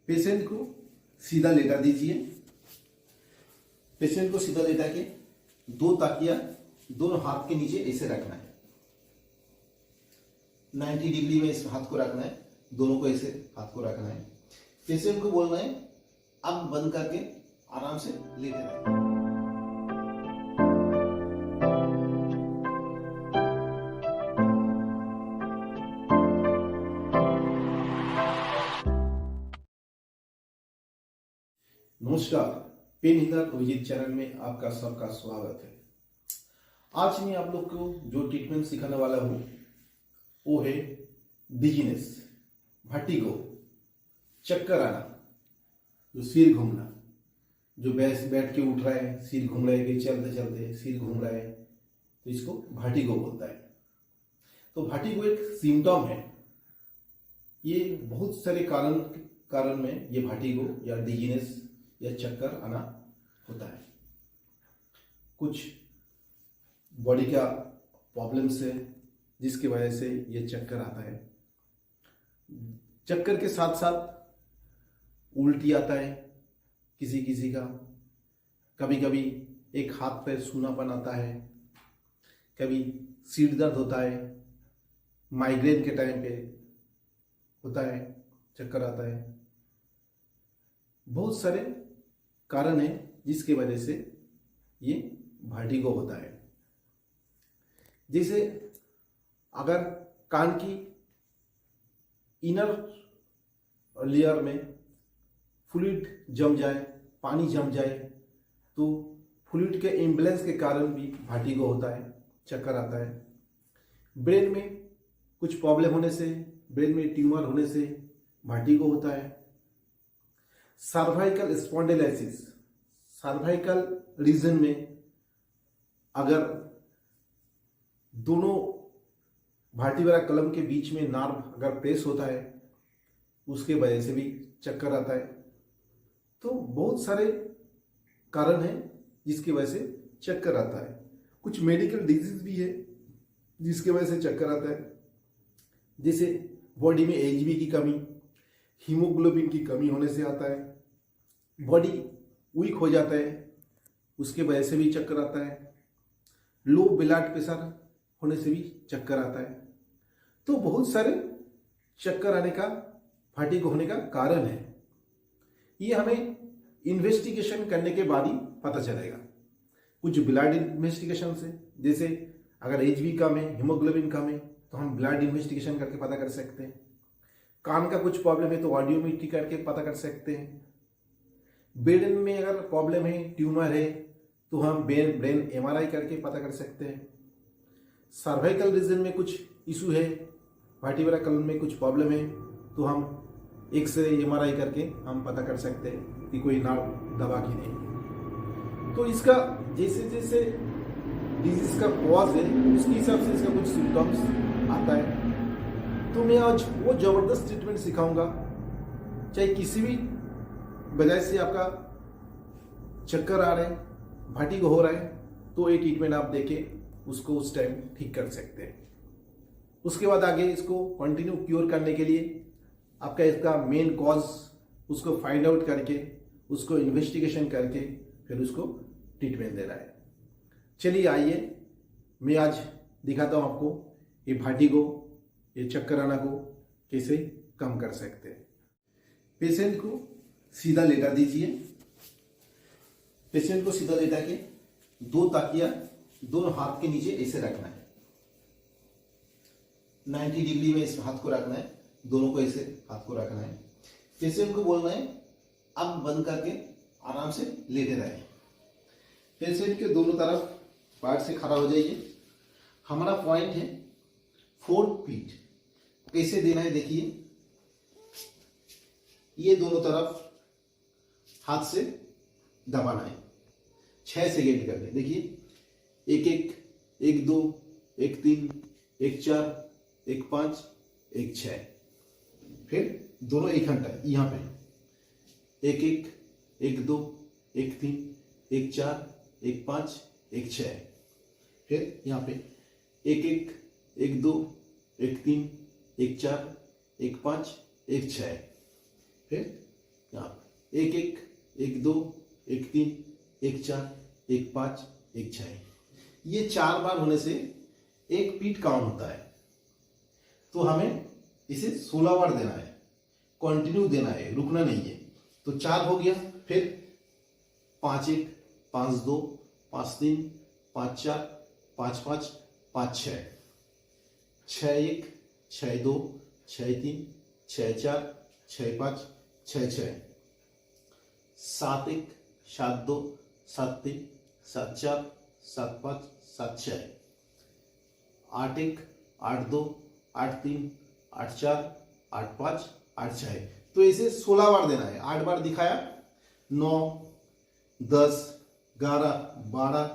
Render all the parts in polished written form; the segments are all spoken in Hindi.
पेशेंट को सीधा लेटा दीजिए। पेशेंट को सीधा लेटा के दो तकिया दोनों हाथ के नीचे ऐसे रखना है। 90 डिग्री में इस हाथ को रखना है, दोनों को ऐसे हाथ को रखना है। पेशेंट को बोलना है आंख बंद करके आराम से लेटे रहे। नमस्कार, पेन हीलर अभिजीत चैनल में आपका सबका स्वागत है। आज मैं आप लोग को जो ट्रीटमेंट सिखाने वाला हूं वो है डिजीनेस, वर्टिगो, चक्कर आना, जो सिर घूमना, जो बैठ के उठ रहा है, सिर घूम रहा है कि चलते चलते सिर घूम रहा है, तो इसको वर्टिगो बोलता है। तो वर्टिगो एक सिम्टम है। ये बहुत सारे कारण में ये वर्टिगो या डिजीनेस या चक्कर आना होता है। कुछ बॉडी का प्रॉब्लम से जिसकी वजह से ये चक्कर आता है। चक्कर के साथ साथ उल्टी आता है किसी किसी का, कभी कभी एक हाथ पैर सूनापन आता है, कभी सिर दर्द होता है, माइग्रेन के टाइम पे होता है, चक्कर आता है। बहुत सारे कारण है जिसकी वजह से ये वर्टिगो होता है। जैसे अगर कान की इनर लेयर में फ्लूइड जम जाए, पानी जम जाए, तो फ्लूइड के इम्बैलेंस के कारण भी वर्टिगो होता है, चक्कर आता है। ब्रेन में कुछ प्रॉब्लम होने से, ब्रेन में ट्यूमर होने से वर्टिगो होता है। सर्वाइकल स्पॉन्डिलाइसिस, सर्वाइकल रीजन में अगर दोनों वर्टिब्रा कॉलम के बीच में नर्व अगर प्रेस होता है, उसके वजह से भी चक्कर आता है। तो बहुत सारे कारण हैं जिसकी वजह से चक्कर आता है। कुछ मेडिकल डिजीज भी है जिसकी वजह से चक्कर आता है। जैसे बॉडी में एचबी की कमी, हीमोग्लोबिन की कमी होने से आता है। बॉडी वीक हो जाता है, उसके वजह से भी चक्कर आता है। लो ब्लड प्रेशर होने से भी चक्कर आता है। तो बहुत सारे चक्कर आने का, वर्टिगो होने का कारण है। ये हमें इन्वेस्टिगेशन करने के बाद ही पता चलेगा। कुछ ब्लड इन्वेस्टिगेशन से, जैसे अगर एचबी कम है, हीमोग्लोबिन कम है, तो हम ब्लड इन्वेस्टिगेशन करके पता कर सकते हैं। कान का कुछ प्रॉब्लम है तो ऑडियोमेट्री करके पता कर सकते हैं। ब्रेन में अगर प्रॉब्लम है, ट्यूमर है, तो हम ब्रेन एमआरआई करके पता कर सकते हैं। सर्वाइकल रीजन में कुछ इशू है, वर्टिब्रा कॉलम में कुछ प्रॉब्लम है, तो हम एक्सरे एमआरआई करके हम पता कर सकते हैं कि कोई नर्व दबा कि नहीं। तो इसका जैसे जैसे डिजीज का कॉज है उसके हिसाब से इसका कुछ सिम्टम्स आता है। तो मैं आज वो जबरदस्त ट्रीटमेंट सिखाऊंगा। चाहे किसी भी वजह से आपका चक्कर आ रहे हैं, वर्टिगो हो रहा है, तो ये ट्रीटमेंट आप देके उसको उस टाइम ठीक कर सकते हैं। उसके बाद आगे इसको कंटिन्यू क्योर करने के लिए आपका इसका मेन कॉज उसको फाइंड आउट करके, उसको इन्वेस्टिगेशन करके फिर उसको ट्रीटमेंट देना है। चलिए आइए, मैं आज दिखाता हूँ आपको ये वर्टिगो, ये चक्कर आना को कैसे कम कर सकते हैं। पेशेंट को सीधा लेटा दीजिए। पेशेंट को सीधा लेटा के दो तकिया दोनों हाथ के नीचे ऐसे रखना है। 90 डिग्री में इस हाथ को रखना है, दोनों को ऐसे हाथ को रखना है। पेशेंट को बोलना है आंख बंद करके आराम से लेटे रहे। पेशेंट के दोनों तरफ पैर से खड़ा हो जाइए। हमारा पॉइंट है 4 फीट। कैसे देना है देखिए, ये दोनों तरफ हाथ से दबाना है 6 सेकेंड करके। देखिए, 1 1 1 2 1 3 1 4 1 5 1 6। फिर दोनों एक घंटा यहाँ पे 1 1 1 2 1 3 1 4 1 5 1 6। फिर यहाँ पे 1 1 1 2 1 3 1 4 1 5 1 6। फिर 1 1 1 2 1 3 1 4 1 5 1 6। ये 4 बार होने से एक पीट काउंट होता है। तो हमें इसे 16 बार देना है, कंटिन्यू देना है, रुकना नहीं है। तो 4 हो गया, फिर 5 1 5 2 5 3 5 4 5 5 5 6 6 1 6 2 6 3 6 4 6 5 6 6 7 1 7 2 7 3 7 4 7 5 7 6 8 1 8 2 8 3 8 4 8 5 8 6। तो इसे 16 बार देना है। 8 बार दिखाया, 9 10 11 12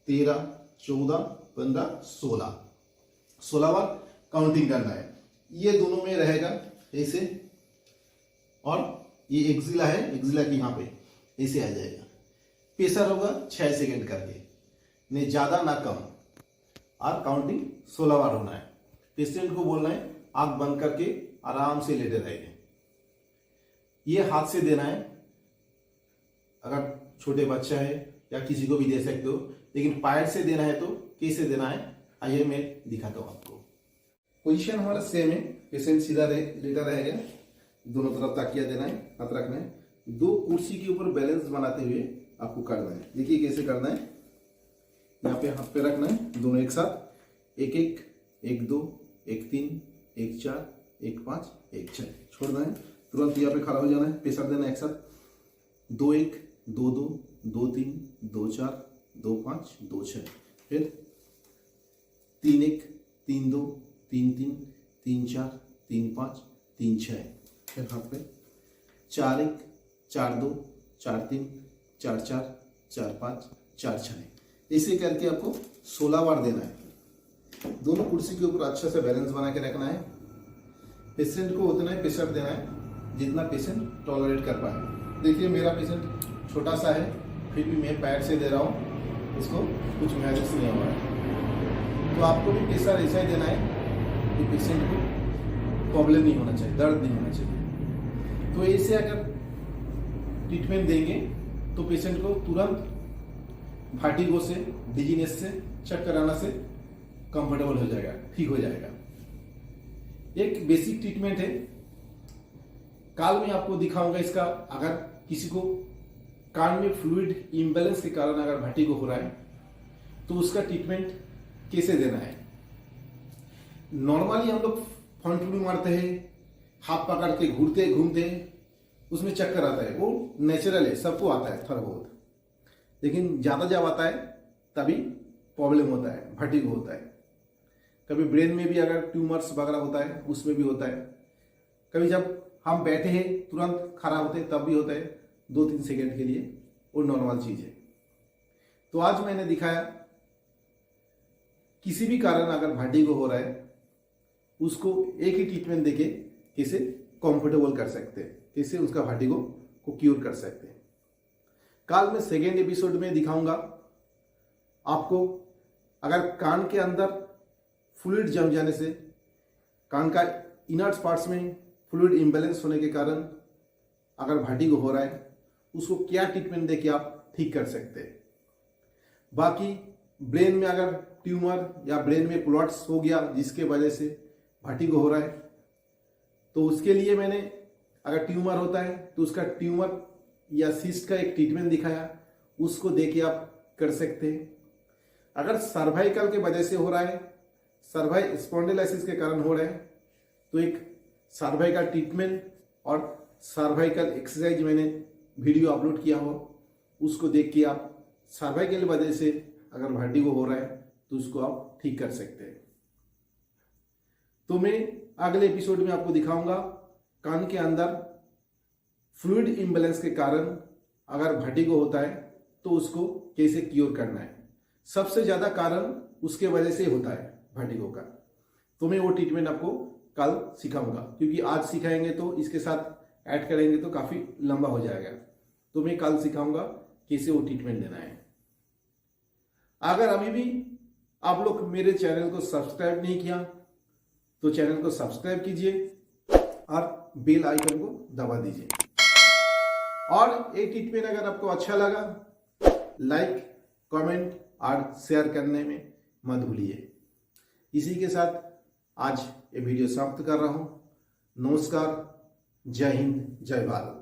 13 14 15 16 16 बार काउंटिंग करना है। ये दोनों में रहेगा ऐसे, और ये एक्सिला है, एक्सिला की यहाँ पे ऐसे आ जाएगा। प्रेशर होगा 6 सेकंड करके, नहीं ज्यादा ना कम, और काउंटिंग 16 बार होना है। पेशेंट को बोलना है आंख बंद करके आराम से लेटे रहेंगे। ये हाथ से देना है, अगर छोटे बच्चा है या किसी को भी दे सकते हो, लेकिन पैर से देना है तो कैसे देना है आइए मैं दिखाता हूं आपको। पोजीशन हमारा सेम है, पेशेंट सीधा लेटा रहेगा, दोनों तरफ तकिया देना है, हाथ रखना है, 2 कुर्सी के ऊपर बैलेंस बनाते हुए आपको करना है। देखिए कैसे करना है, यहाँ पे हाथ पे रखना है, दोनों एक साथ, 1 1 1 2 1 3 1 4 1 5 1 6 छोड़ना है, तुरंत यहाँ पे खड़ा हो जाना है, प्रेशर देना है एक साथ, 2 1 2 2 2 3 2 4 2 5 2 6, फिर 3 1 3 2 3 3 3 4 3 5 3 6, फिर हाथ पे 4 1 4 2 4 3 4 4 4 5 4 6। इसे करके आपको 16 बार देना है। दोनों कुर्सी के ऊपर अच्छा से बैलेंस बना के रखना है। पेशेंट को उतना ही प्रेशर देना है जितना पेशेंट टॉलरेट कर पाए। देखिए मेरा पेशेंट छोटा सा है, फिर भी मैं पैर से दे रहा हूँ, इसको कुछ महसूस नहीं हो रहा है। तो आपको भी प्रेशर ऐसा ही देना है कि पेशेंट को प्रॉब्लम नहीं होना चाहिए, दर्द नहीं होना चाहिए। तो ऐसे अगर ट्रीटमेंट देंगे तो पेशेंट को तुरंत वर्टिगो से, डिजीनेस से, चक्कर आना से कंफर्टेबल हो जाएगा, ठीक हो जाएगा। एक बेसिक ट्रीटमेंट है, काल में आपको दिखाऊंगा इसका। अगर किसी को कान में फ्लूइड इम्बैलेंस के कारण अगर वर्टिगो हो रहा है तो उसका ट्रीटमेंट कैसे देना है। नॉर्मली हम लोग फंटूरी मारते हैं, हाथ पकड़ के घूरते घूमते हैं, उसमें चक्कर आता है, वो नेचुरल है, सबको आता है थोड़ा बहुत। लेकिन ज्यादा जब आता है तभी प्रॉब्लम होता है, वर्टिगो होता है। कभी ब्रेन में भी अगर ट्यूमर्स वगैरह होता है उसमें भी होता है। कभी जब हम बैठे हैं तुरंत खड़ा होते हैं तब भी होता है, 2-3 सेकंड के लिए, वो नॉर्मल चीज है। तो आज मैंने दिखाया किसी भी कारण अगर वर्टिगो हो रहा है उसको एक ही ट्रीटमेंट देके कैसे कंफर्टेबल कर सकते हैं, कैसे उसका वर्टिगो को क्योर कर सकते हैं। कल मैं सेकेंड एपिसोड में दिखाऊंगा आपको अगर कान के अंदर फ्लूइड जम जाने से, कान का इनर्ट पार्ट्स में फ्लूइड इम्बैलेंस होने के कारण अगर वर्टिगो हो रहा है उसको क्या ट्रीटमेंट देके आप ठीक कर सकते हैं। बाकी ब्रेन में अगर ट्यूमर या ब्रेन में क्लॉट्स हो गया जिसके वजह से वर्टिगो हो रहा है तो उसके लिए मैंने, अगर ट्यूमर होता है तो उसका ट्यूमर या सिस्ट का एक ट्रीटमेंट दिखाया, उसको देके आप कर सकते हैं। अगर सर्वाइकल के वजह से हो रहा है, सर्वाइकल स्पॉन्डिलाइसिस के कारण हो रहा है, तो एक सर्वाइकल ट्रीटमेंट और सर्वाइकल एक्सरसाइज मैंने वीडियो अपलोड किया हो, उसको देख के आप सर्वाइकल वजह से अगर वर्टिगो हो रहा है तो उसको आप ठीक कर सकते हैं। तो मैं अगले एपिसोड में आपको दिखाऊंगा कान के अंदर फ्लूइड इम्बैलेंस के कारण अगर वर्टिगो होता है तो उसको कैसे क्योर करना है। सबसे ज्यादा कारण उसके वजह से होता है वर्टिगो का। तो मैं वो ट्रीटमेंट आपको कल सिखाऊंगा, क्योंकि आज सिखाएंगे तो इसके साथ ऐड करेंगे तो काफी लंबा हो जाएगा। तो मैं कल सिखाऊंगा कैसे वो ट्रीटमेंट देना है। अगर अभी भी आप लोग मेरे चैनल को सब्सक्राइब नहीं किया तो चैनल को सब्सक्राइब कीजिए और बेल आइकन को दबा दीजिए। और ये ट्रीटमेंट अगर आपको अच्छा लगा, लाइक, कमेंट और शेयर करने में मत भूलिए। इसी के साथ आज ये वीडियो समाप्त कर रहा हूं। नमस्कार, जय हिंद, जय भारत।